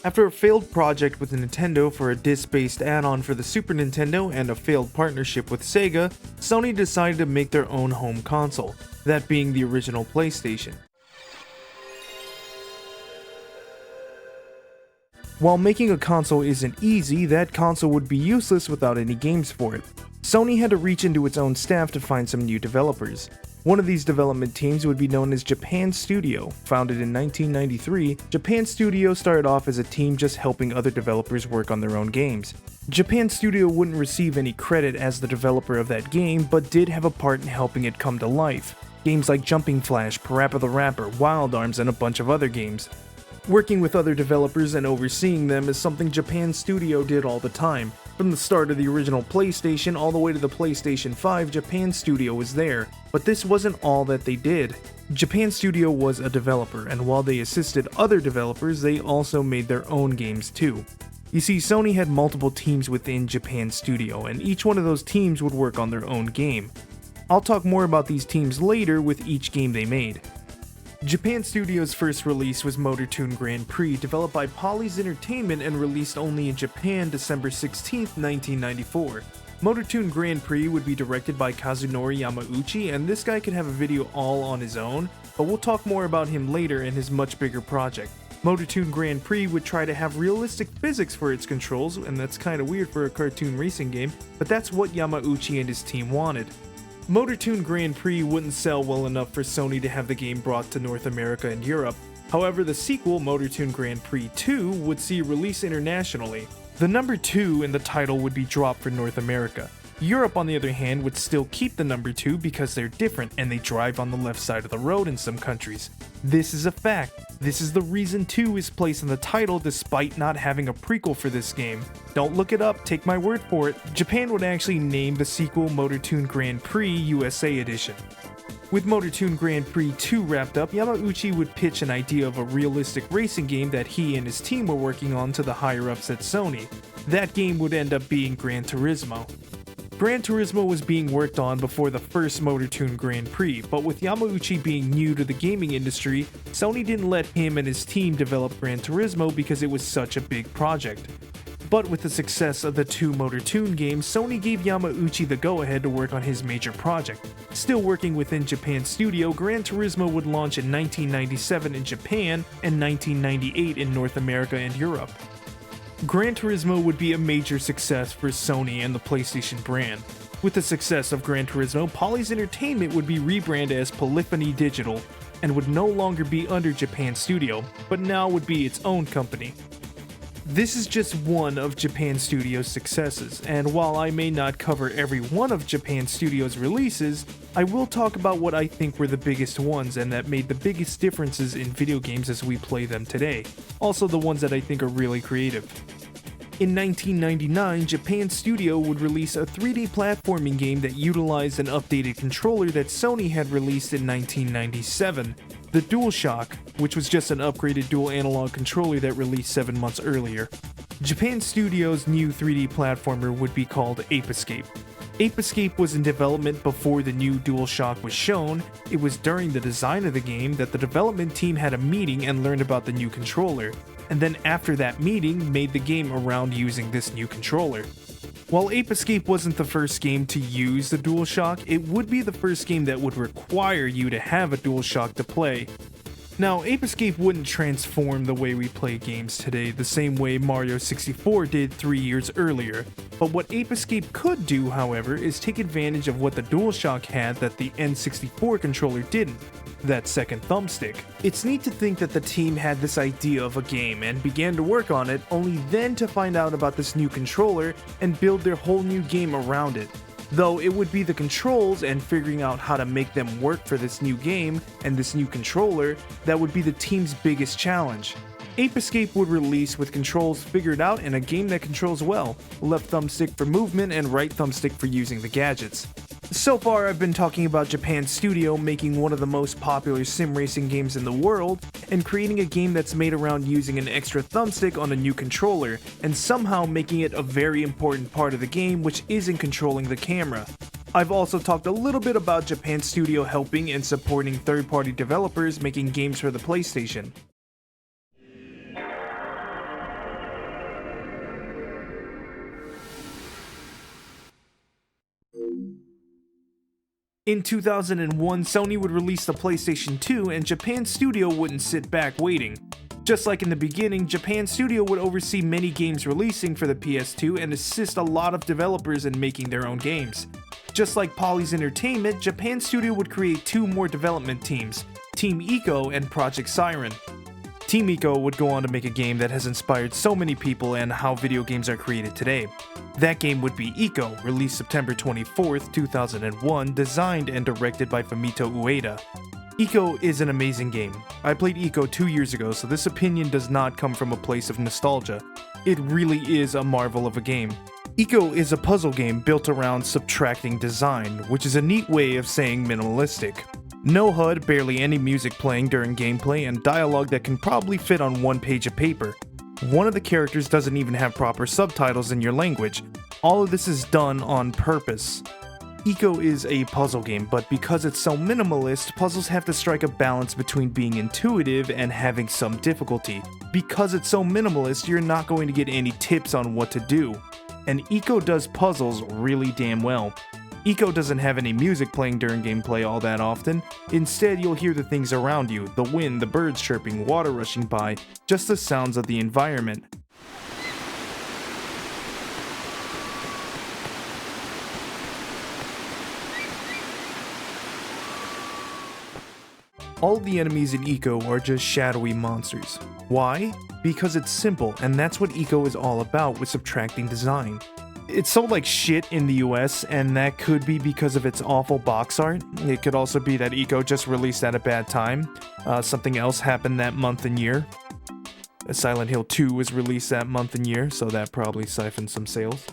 After a failed project with Nintendo for a disc-based add-on for the Super Nintendo and a failed partnership with Sega, Sony decided to make their own home console, that being the original PlayStation. While making a console isn't easy, that console would be useless without any games for it. Sony had to reach into its own staff to find some new developers. One of these development teams would be known as Japan Studio. Founded in 1993, Japan Studio started off as a team just helping other developers work on their own games. Japan Studio wouldn't receive any credit as the developer of that game, but did have a part in helping it come to life. Games like Jumping Flash, Parappa the Rapper, Wild Arms, and a bunch of other games. Working with other developers and overseeing them is something Japan Studio did all the time. From the start of the original PlayStation all the way to the PlayStation 5, Japan Studio was there. But this wasn't all that they did. Japan Studio was a developer, and while they assisted other developers, they also made their own games too. You see, Sony had multiple teams within Japan Studio, and each one of those teams would work on their own game. I'll talk more about these teams later with each game they made. Japan Studio's first release was Motor Toon Grand Prix, developed by Polys Entertainment and released only in Japan December 16, 1994. Motor Toon Grand Prix would be directed by Kazunori Yamauchi, and this guy could have a video all on his own, but we'll talk more about him later in his much bigger project. Motor Toon Grand Prix would try to have realistic physics for its controls, and that's kinda weird for a cartoon racing game, but that's what Yamauchi and his team wanted. Motor Toon Grand Prix wouldn't sell well enough for Sony to have the game brought to North America and Europe. However, the sequel, Motor Toon Grand Prix 2, would see release internationally. The number 2 in the title would be dropped for North America. Europe, on the other hand, would still keep the number 2 because they're different and they drive on the left side of the road in some countries. This is a fact. This is the reason 2 is placed in the title despite not having a prequel for this game. Don't look it up, take my word for it. Japan would actually name the sequel Motor Toon Grand Prix USA Edition. With Motor Toon Grand Prix 2 wrapped up, Yamauchi would pitch an idea of a realistic racing game that he and his team were working on to the higher-ups at Sony. That game would end up being Gran Turismo. Gran Turismo was being worked on before the first Motor Toon Grand Prix, but with Yamauchi being new to the gaming industry, Sony didn't let him and his team develop Gran Turismo because it was such a big project. But with the success of the 2 Motor Toon games, Sony gave Yamauchi the go-ahead to work on his major project. Still working within Japan Studio, Gran Turismo would launch in 1997 in Japan and 1998 in North America and Europe. Gran Turismo would be a major success for Sony and the PlayStation brand. With the success of Gran Turismo, Polys Entertainment would be rebranded as Polyphony Digital and would no longer be under Japan Studio, but now would be its own company. This is just one of Japan Studio's successes, and while I may not cover every one of Japan Studio's releases, I will talk about what I think were the biggest ones and that made the biggest differences in video games as we play them today. Also the ones that I think are really creative. In 1999, Japan Studio would release a 3D platforming game that utilized an updated controller that Sony had released in 1997, the DualShock, which was just an upgraded dual analog controller that released 7 months earlier. Japan Studio's new 3D platformer would be called Ape Escape. Ape Escape was in development before the new DualShock was shown. It was during the design of the game that the development team had a meeting and learned about the new controller, and then after that meeting made the game around using this new controller. While Ape Escape wasn't the first game to use the DualShock, it would be the first game that would require you to have a DualShock to play. Now, Ape Escape wouldn't transform the way we play games today the same way Mario 64 did 3 years earlier, but what Ape Escape could do, however, is take advantage of what the DualShock had that the N64 controller didn't, that second thumbstick. It's neat to think that the team had this idea of a game and began to work on it, only then to find out about this new controller and build their whole new game around it. Though it would be the controls and figuring out how to make them work for this new game and this new controller that would be the team's biggest challenge. Ape Escape would release with controls figured out and a game that controls well, left thumbstick for movement and right thumbstick for using the gadgets. So far I've been talking about Japan Studio making one of the most popular sim racing games in the world, and creating a game that's made around using an extra thumbstick on a new controller, and somehow making it a very important part of the game, which isn't controlling the camera. I've also talked a little bit about Japan Studio helping and supporting third-party developers making games for the PlayStation. In 2001, Sony would release the PlayStation 2 and Japan Studio wouldn't sit back waiting. Just like in the beginning, Japan Studio would oversee many games releasing for the PS2 and assist a lot of developers in making their own games. Just like Poly's Entertainment, Japan Studio would create two more development teams, Team Ico and Project Siren. Team Ico would go on to make a game that has inspired so many people and how video games are created today. That game would be Ico, released September 24th, 2001, designed and directed by Fumito Ueda. Ico is an amazing game. I played Ico 2 years ago, so this opinion does not come from a place of nostalgia. It really is a marvel of a game. Ico is a puzzle game built around subtracting design, which is a neat way of saying minimalistic. No HUD, barely any music playing during gameplay, and dialogue that can probably fit on one page of paper. One of the characters doesn't even have proper subtitles in your language. All of this is done on purpose. Ico is a puzzle game, but because it's so minimalist, puzzles have to strike a balance between being intuitive and having some difficulty. Because it's so minimalist, you're not going to get any tips on what to do. And Ico does puzzles really damn well. Ico doesn't have any music playing during gameplay all that often. Instead, you'll hear the things around you, the wind, the birds chirping, water rushing by, just the sounds of the environment. All the enemies in Ico are just shadowy monsters. Why? Because it's simple, and that's what Ico is all about with subtracting design. It sold like shit in the US, and that could be because of its awful box art. It could also be that Ico just released at a bad time. Something else happened that month and year. Silent Hill 2 was released that month and year, so that probably siphoned some sales.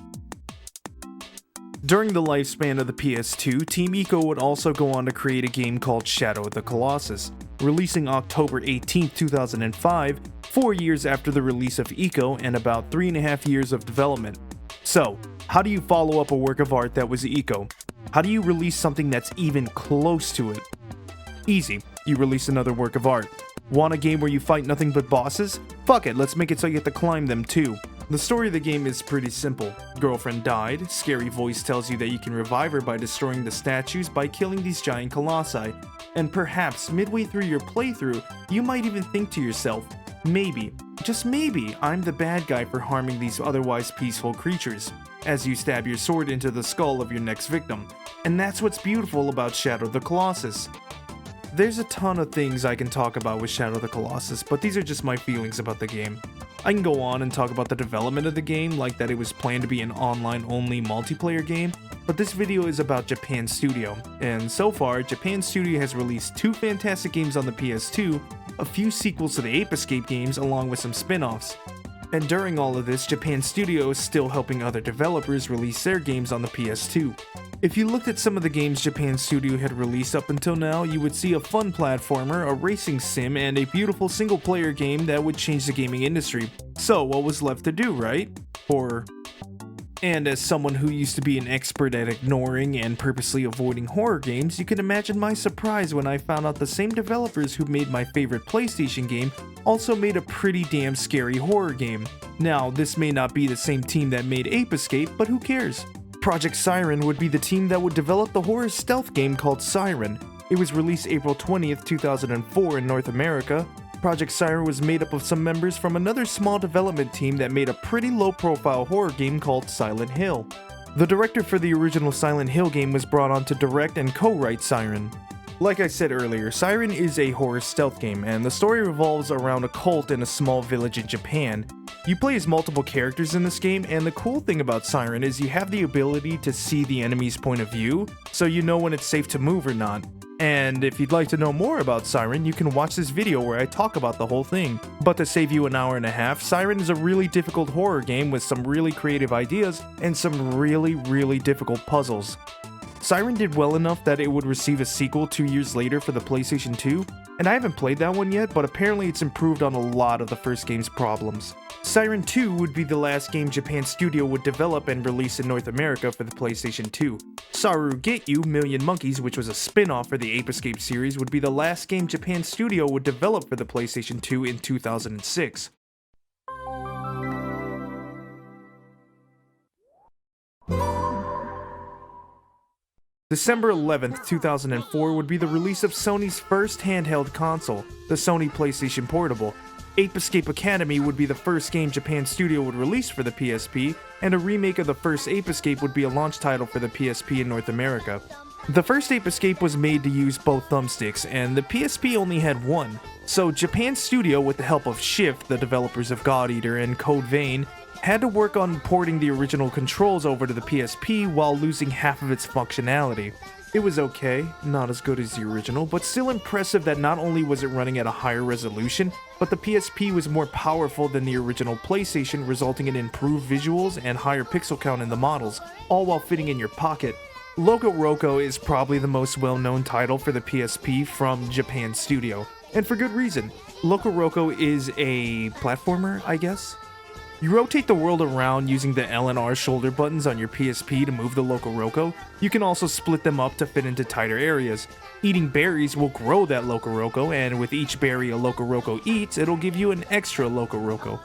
During the lifespan of the PS2, Team Ico would also go on to create a game called Shadow of the Colossus, releasing October 18, 2005, 4 years after the release of Ico and about 3.5 years of development. So, how do you follow up a work of art that was Ico? How do you release something that's even close to it? Easy, you release another work of art. Want a game where you fight nothing but bosses? Fuck it, let's make it so you have to climb them too. The story of the game is pretty simple. Girlfriend died, scary voice tells you that you can revive her by destroying the statues by killing these giant colossi. And perhaps midway through your playthrough, you might even think to yourself, maybe, just maybe, I'm the bad guy for harming these otherwise peaceful creatures, as you stab your sword into the skull of your next victim. And that's what's beautiful about Shadow of the Colossus. There's a ton of things I can talk about with Shadow of the Colossus, but these are just my feelings about the game. I can go on and talk about the development of the game, like that it was planned to be an online-only multiplayer game, but this video is about Japan Studio, and so far, Japan Studio has released 2 fantastic games on the PS2, a few sequels to the Ape Escape games, along with some spin-offs. And during all of this, Japan Studio is still helping other developers release their games on the PS2. If you looked at some of the games Japan Studio had released up until now, you would see a fun platformer, a racing sim, and a beautiful single-player game that would change the gaming industry. So what was left to do, right? Horror. And as someone who used to be an expert at ignoring and purposely avoiding horror games, you can imagine my surprise when I found out the same developers who made my favorite PlayStation game also made a pretty damn scary horror game. Now, this may not be the same team that made Ape Escape, but who cares? Project Siren would be the team that would develop the horror stealth game called Siren. It was released April 20th, 2004 in North America. Project Siren was made up of some members from another small development team that made a pretty low-profile horror game called Silent Hill. The director for the original Silent Hill game was brought on to direct and co-write Siren. Like I said earlier, Siren is a horror stealth game, and the story revolves around a cult in a small village in Japan. You play as multiple characters in this game, and the cool thing about Siren is you have the ability to see the enemy's point of view, so you know when it's safe to move or not. And if you'd like to know more about Siren, you can watch this video where I talk about the whole thing. But to save you an hour and a half, Siren is a really difficult horror game with some really creative ideas and some really difficult puzzles. Siren did well enough that it would receive a sequel 2 years later for the PlayStation 2, and I haven't played that one yet, but apparently it's improved on a lot of the first game's problems. Siren 2 would be the last game Japan Studio would develop and release in North America for the PlayStation 2. Saru Get You, Million Monkeys, which was a spin-off for the Ape Escape series, would be the last game Japan Studio would develop for the PlayStation 2 in 2006. December 11th, 2004 would be the release of Sony's first handheld console, the Sony PlayStation Portable. Ape Escape Academy would be the first game Japan Studio would release for the PSP, and a remake of the first Ape Escape would be a launch title for the PSP in North America. The first Ape Escape was made to use both thumbsticks, and the PSP only had one, so Japan Studio, with the help of Shift, the developers of God Eater and Code Vein, had to work on porting the original controls over to the PSP while losing half of its functionality. It was okay, not as good as the original, but still impressive that not only was it running at a higher resolution, but the PSP was more powerful than the original PlayStation, resulting in improved visuals and higher pixel count in the models, all while fitting in your pocket. Loco Roco is probably the most well-known title for the PSP from Japan Studio, and for good reason. Loco Roco is a platformer, I guess? You rotate the world around using the L and R shoulder buttons on your PSP to move the Loco Roco. You can also split them up to fit into tighter areas. Eating berries will grow that Loco Roco, and with each berry a Loco Roco eats, it'll give you an extra Loco Roco.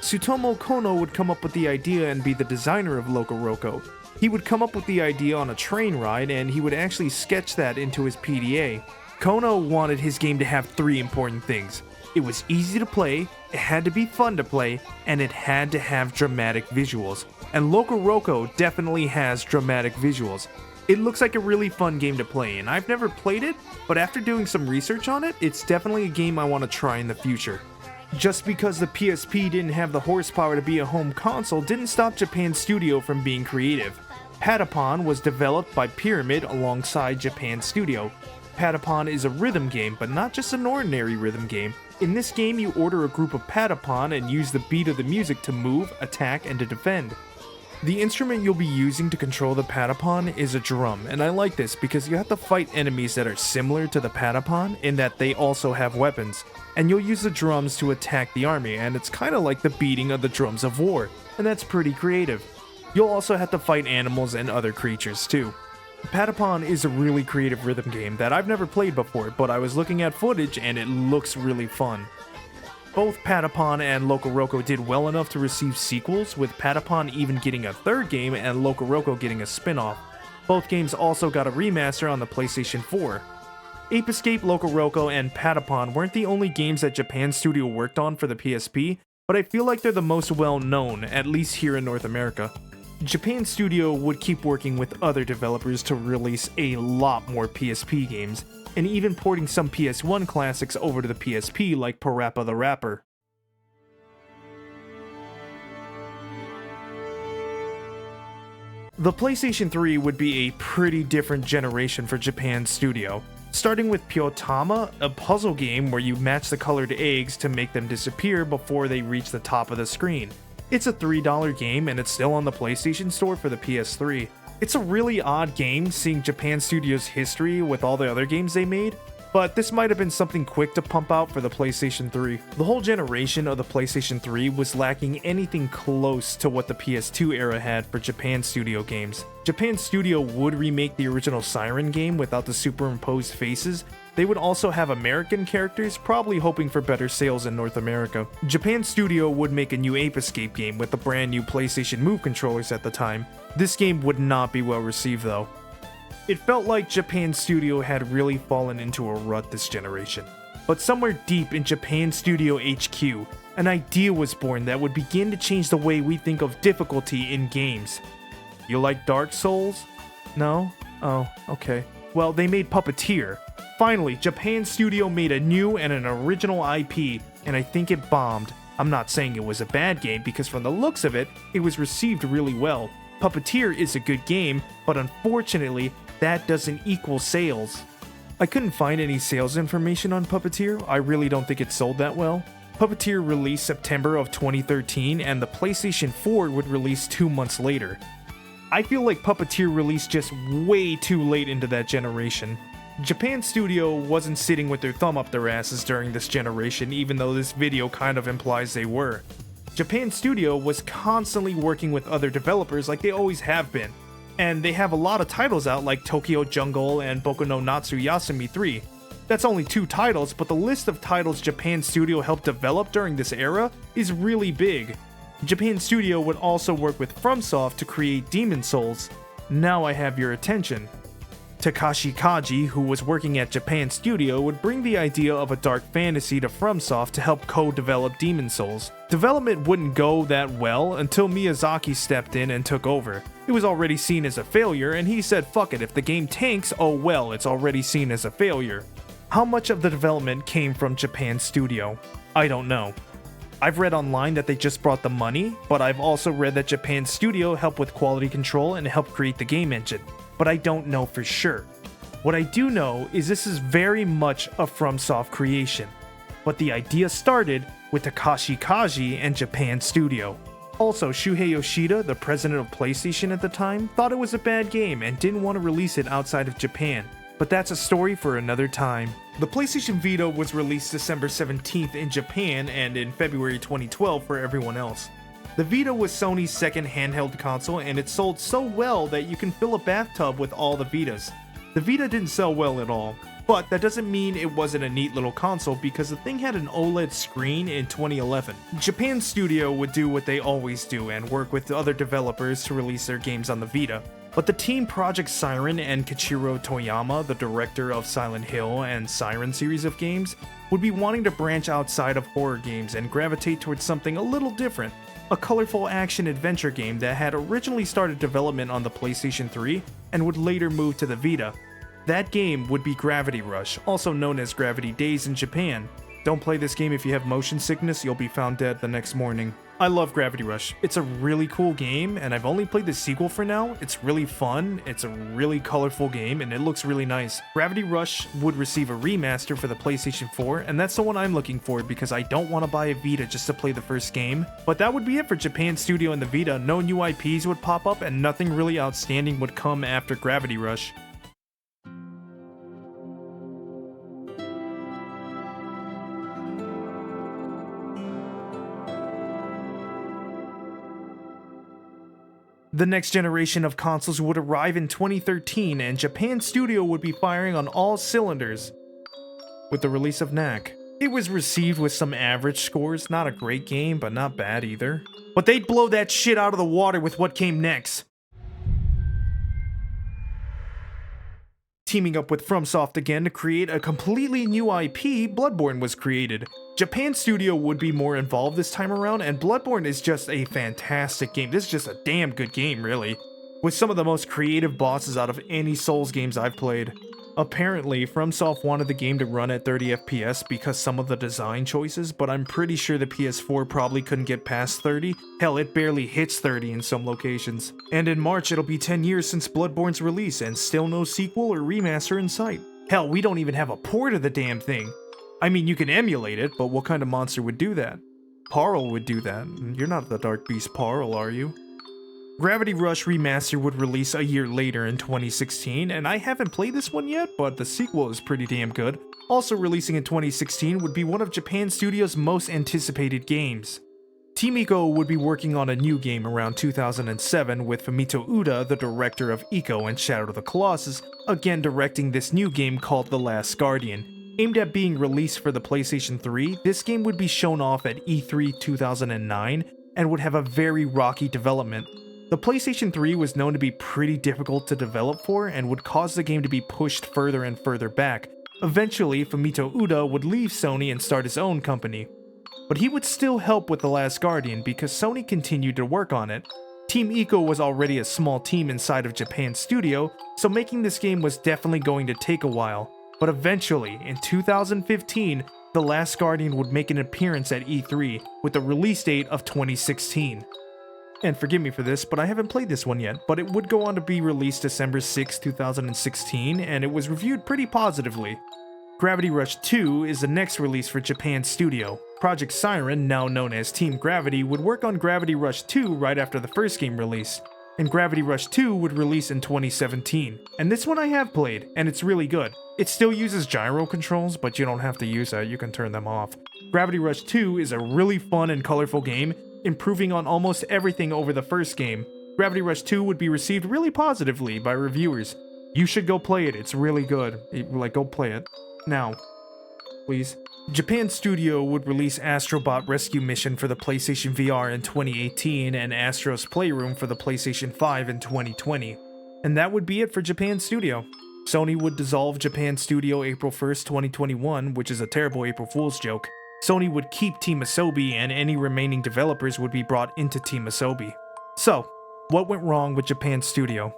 Tsutomu Kono would come up with the idea and be the designer of Loco Roco. He would come up with the idea on a train ride, and he would actually sketch that into his PDA. Kono wanted his game to have three important things. It was easy to play, it had to be fun to play, and it had to have dramatic visuals. And Loco Roco definitely has dramatic visuals. It looks like a really fun game to play, and I've never played it, but after doing some research on it, it's definitely a game I want to try in the future. Just because the PSP didn't have the horsepower to be a home console didn't stop Japan Studio from being creative. Patapon was developed by Pyramid alongside Japan Studio. Patapon is a rhythm game, but not just an ordinary rhythm game. In this game, you order a group of Patapon and use the beat of the music to move, attack, and to defend. The instrument you'll be using to control the Patapon is a drum, and I like this because you have to fight enemies that are similar to the Patapon in that they also have weapons, and you'll use the drums to attack the army, and it's kinda like the beating of the drums of war, and that's pretty creative. You'll also have to fight animals and other creatures too. Patapon is a really creative rhythm game that I've never played before, but I was looking at footage and it looks really fun. Both Patapon and Loco Roco did well enough to receive sequels, with Patapon even getting a third game and Loco Roco getting a spin-off. Both games also got a remaster on the PlayStation 4. Ape Escape, Loco Roco, and Patapon weren't the only games that Japan Studio worked on for the PSP, but I feel like they're the most well-known, at least here in North America. Japan Studio would keep working with other developers to release a lot more PSP games, and even porting some PS1 classics over to the PSP like Parappa the Rapper. The PlayStation 3 would be a pretty different generation for Japan Studio, starting with Pyotama, a puzzle game where you match the colored eggs to make them disappear before they reach the top of the screen. It's a $3 game and it's still on the PlayStation Store for the PS3. It's a really odd game seeing Japan Studio's history with all the other games they made, but this might have been something quick to pump out for the PlayStation 3. The whole generation of the PlayStation 3 was lacking anything close to what the PS2 era had for Japan Studio games. Japan Studio would remake the original Siren game without the superimposed faces. They would also have American characters, probably hoping for better sales in North America. Japan Studio would make a new Ape Escape game with the brand new PlayStation Move controllers at the time. This game would not be well received though. It felt like Japan Studio had really fallen into a rut this generation. But somewhere deep in Japan Studio HQ, an idea was born that would begin to change the way we think of difficulty in games. You like Dark Souls? No? Oh, okay. Well, they made Puppeteer. Finally, Japan Studio made a new and an original IP, and I think it bombed. I'm not saying it was a bad game, because from the looks of it, it was received really well. Puppeteer is a good game, but unfortunately, that doesn't equal sales. I couldn't find any sales information on Puppeteer. I really don't think it sold that well. Puppeteer released September of 2013, and the PlayStation 4 would release 2 months later. I feel like Puppeteer released just way too late into that generation. Japan Studio wasn't sitting with their thumb up their asses during this generation, even though this video kind of implies they were. Japan Studio was constantly working with other developers like they always have been, and they have a lot of titles out like Tokyo Jungle and Boku no Natsu Yasumi 3. That's only 2 titles, but the list of titles Japan Studio helped develop during this era is really big. Japan Studio would also work with FromSoft to create Demon Souls. Now I have your attention. Takashi Kaji, who was working at Japan Studio, would bring the idea of a dark fantasy to FromSoft to help co-develop Demon's Souls. Development wouldn't go that well until Miyazaki stepped in and took over. It was already seen as a failure, and he said fuck it, if the game tanks, oh well, it's already seen as a failure. How much of the development came from Japan Studio? I don't know. I've read online that they just brought the money, but I've also read that Japan Studio helped with quality control and helped create the game engine. But I don't know for sure. What I do know is this is very much a FromSoft creation, but the idea started with Takashi Kaji and Japan Studio. Also, Shuhei Yoshida, the president of PlayStation at the time, thought it was a bad game and didn't want to release it outside of Japan, but that's a story for another time. The PlayStation Vita was released December 17th in Japan and in February 2012 for everyone else. The Vita was Sony's second handheld console, and it sold so well that you can fill a bathtub with all the Vitas. The Vita didn't sell well at all, but that doesn't mean it wasn't a neat little console because the thing had an OLED screen in 2011. Japan Studio would do what they always do and work with other developers to release their games on the Vita. But the team Project Siren and Kichiro Toyama, the director of Silent Hill and Siren series of games, would be wanting to branch outside of horror games and gravitate towards something a little different. A colorful action-adventure game that had originally started development on the PlayStation 3 and would later move to the Vita. That game would be Gravity Rush, also known as Gravity Days in Japan. Don't play this game if you have motion sickness, you'll be found dead the next morning. I love Gravity Rush. It's a really cool game, and I've only played the sequel for now. It's really fun, it's a really colorful game, and it looks really nice. Gravity Rush would receive a remaster for the PlayStation 4, and that's the one I'm looking for because I don't want to buy a Vita just to play the first game. But that would be it for Japan Studio and the Vita. No new IPs would pop up, and nothing really outstanding would come after Gravity Rush. The next generation of consoles would arrive in 2013, and Japan Studio would be firing on all cylinders with the release of Knack. It was received with some average scores, not a great game, but not bad either. But they'd blow that shit out of the water with what came next. Teaming up with FromSoft again to create a completely new IP, Bloodborne was created. Japan Studio would be more involved this time around, and Bloodborne is just a fantastic game. This is just a damn good game, really, with some of the most creative bosses out of any Souls games I've played. Apparently, FromSoft wanted the game to run at 30 FPS because some of the design choices, but I'm pretty sure the PS4 probably couldn't get past 30. Hell, it barely hits 30 in some locations. And in March, it'll be 10 years since Bloodborne's release, and still no sequel or remaster in sight. Hell, we don't even have a port of the damn thing. I mean, you can emulate it, but what kind of monster would do that? Parle would do that. You're not the Dark Beast Parle, are you? Gravity Rush Remaster would release a year later in 2016, and I haven't played this one yet, but the sequel is pretty damn good. Also releasing in 2016 would be one of Japan Studio's most anticipated games. Team Ico would be working on a new game around 2007 with Fumito Uda, the director of Ico and Shadow of the Colossus, again directing this new game called The Last Guardian. Aimed at being released for the PlayStation 3, this game would be shown off at E3 2009 and would have a very rocky development. The PlayStation 3 was known to be pretty difficult to develop for and would cause the game to be pushed further and further back. Eventually, Fumito Uda would leave Sony and start his own company. But he would still help with The Last Guardian because Sony continued to work on it. Team Ico was already a small team inside of Japan Studio, so making this game was definitely going to take a while. But eventually, in 2015, The Last Guardian would make an appearance at E3 with the release date of 2016. And forgive me for this, but I haven't played this one yet, but it would go on to be released December 6, 2016, and it was reviewed pretty positively. Gravity Rush 2 is the next release for Japan Studio. Project Siren, now known as Team Gravity, would work on Gravity Rush 2 right after the first game released, and Gravity Rush 2 would release in 2017. And this one I have played, and it's really good. It still uses gyro controls, but you don't have to use that, you can turn them off. Gravity Rush 2 is a really fun and colorful game, improving on almost everything over the first game. Gravity Rush 2 would be received really positively by reviewers. You should go play it, it's really good. Go play it. Now, please. Japan Studio would release Astrobot Rescue Mission for the PlayStation VR in 2018 and Astro's Playroom for the PlayStation 5 in 2020. And that would be it for Japan Studio. Sony would dissolve Japan Studio April 1st, 2021, which is a terrible April Fool's joke. Sony would keep Team Asobi, and any remaining developers would be brought into Team Asobi. So, what went wrong with Japan Studio?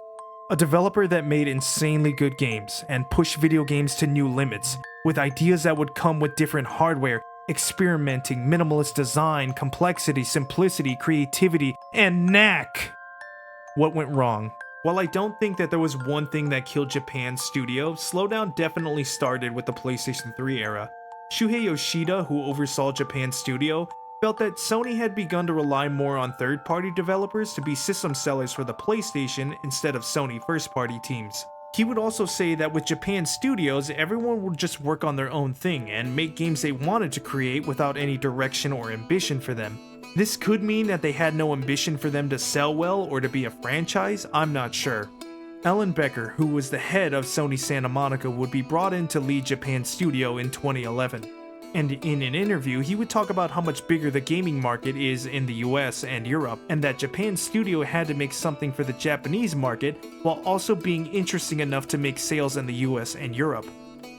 A developer that made insanely good games and pushed video games to new limits, with ideas that would come with different hardware, experimenting, minimalist design, complexity, simplicity, creativity, and knack. What went wrong? While I don't think that there was one thing that killed Japan's studio, slowdown definitely started with the PlayStation 3 era. Shuhei Yoshida, who oversaw Japan's studio, felt that Sony had begun to rely more on third-party developers to be system sellers for the PlayStation instead of Sony first-party teams. He would also say that with Japan studios, everyone would just work on their own thing and make games they wanted to create without any direction or ambition for them. This could mean that they had no ambition for them to sell well or to be a franchise, I'm not sure. Alan Becker, who was the head of Sony Santa Monica, would be brought in to lead Japan Studio in 2011. And in an interview, he would talk about how much bigger the gaming market is in the US and Europe, and that Japan Studio had to make something for the Japanese market while also being interesting enough to make sales in the US and Europe.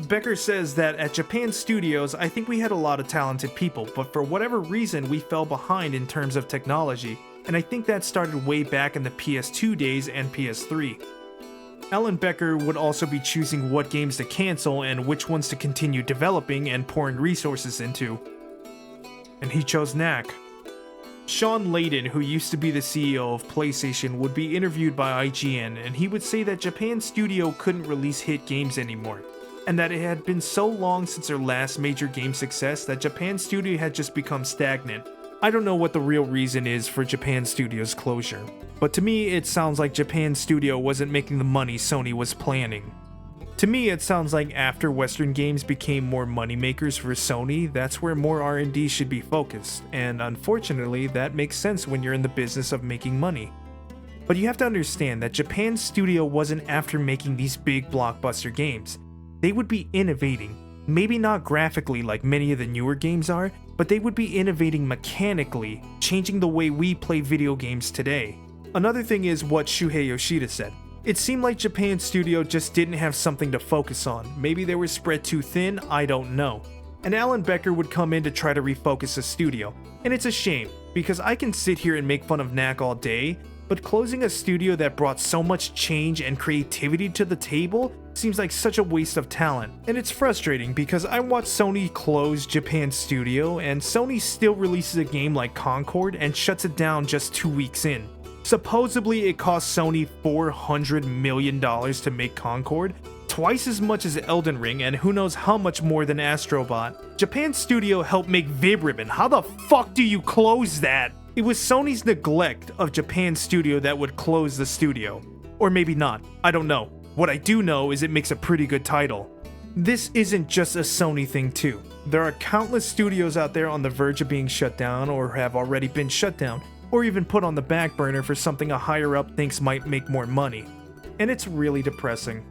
Becker says that at Japan Studios, I think we had a lot of talented people, but for whatever reason we fell behind in terms of technology, and I think that started way back in the PS2 days and PS3. Alan Becker would also be choosing what games to cancel and which ones to continue developing and pouring resources into. And he chose knack. Sean Layden, who used to be the CEO of PlayStation, would be interviewed by IGN, and he would say that Japan Studio couldn't release hit games anymore, and that it had been so long since their last major game success that Japan Studio had just become stagnant. I don't know what the real reason is for Japan Studio's closure, but to me it sounds like Japan Studio wasn't making the money Sony was planning. To me it sounds like after Western games became more moneymakers for Sony, that's where more R&D should be focused, and unfortunately that makes sense when you're in the business of making money. But you have to understand that Japan Studio wasn't after making these big blockbuster games. They would be innovating, maybe not graphically like many of the newer games are, but they would be innovating mechanically, changing the way we play video games today. Another thing is what Shuhei Yoshida said. It seemed like Japan Studio just didn't have something to focus on. Maybe they were spread too thin, I don't know. And Alan Becker would come in to try to refocus the studio. And it's a shame, because I can sit here and make fun of Knack all day, but closing a studio that brought so much change and creativity to the table seems like such a waste of talent. And it's frustrating because I watched Sony close Japan Studio, and Sony still releases a game like Concord and shuts it down just 2 weeks in. Supposedly it cost Sony $400 million to make Concord, twice as much as Elden Ring, and who knows how much more than Astrobot. Japan Studio helped make Vibribbon. How the fuck do you close that? It was Sony's neglect of Japan Studio that would close the studio. Or maybe not, I don't know. What I do know is it makes a pretty good title. This isn't just a Sony thing too. There are countless studios out there on the verge of being shut down or have already been shut down, or even put on the back burner for something a higher up thinks might make more money. And it's really depressing.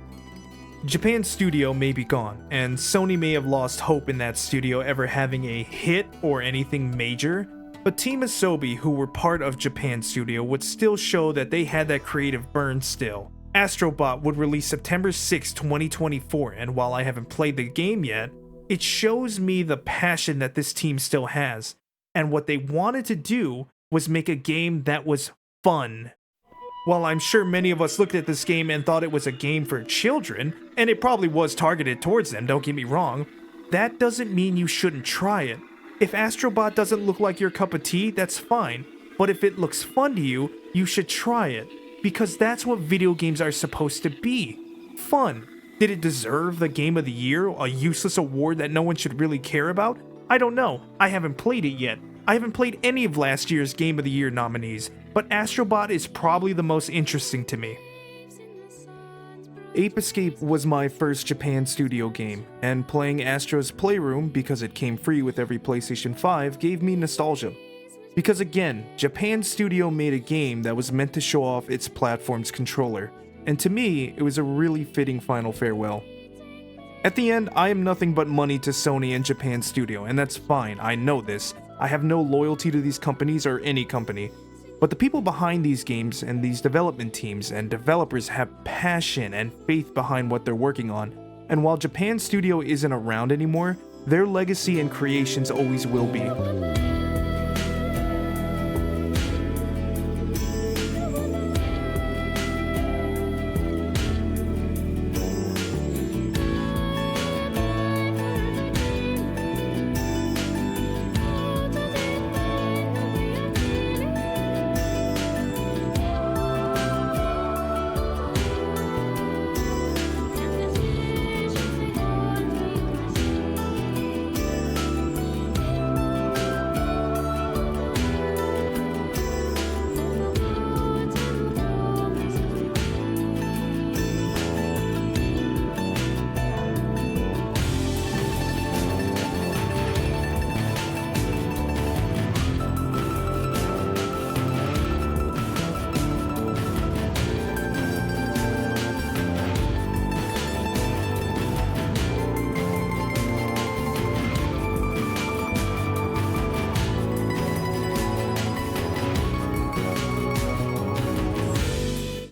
Japan Studio may be gone, and Sony may have lost hope in that studio ever having a hit or anything major, but Team Asobi, who were part of Japan Studio, would still show that they had that creative burn still. Astrobot would release September 6, 2024, and while I haven't played the game yet, it shows me the passion that this team still has, and what they wanted to do was make a game that was fun. While I'm sure many of us looked at this game and thought it was a game for children, and it probably was targeted towards them, don't get me wrong, that doesn't mean you shouldn't try it. If Astrobot doesn't look like your cup of tea, that's fine, but if it looks fun to you, you should try it. Because that's what video games are supposed to be. Fun. Did it deserve the Game of the Year, a useless award that no one should really care about? I don't know. I haven't played it yet. I haven't played any of last year's Game of the Year nominees, but Astrobot is probably the most interesting to me. Ape Escape was my first Japan Studio game, and playing Astro's Playroom, because it came free with every PlayStation 5, gave me nostalgia. Because again, Japan Studio made a game that was meant to show off its platform's controller, and to me, it was a really fitting final farewell. At the end, I am nothing but money to Sony and Japan Studio, and that's fine, I know this. I have no loyalty to these companies or any company. But the people behind these games and these development teams and developers have passion and faith behind what they're working on, and while Japan's studio isn't around anymore, their legacy and creations always will be.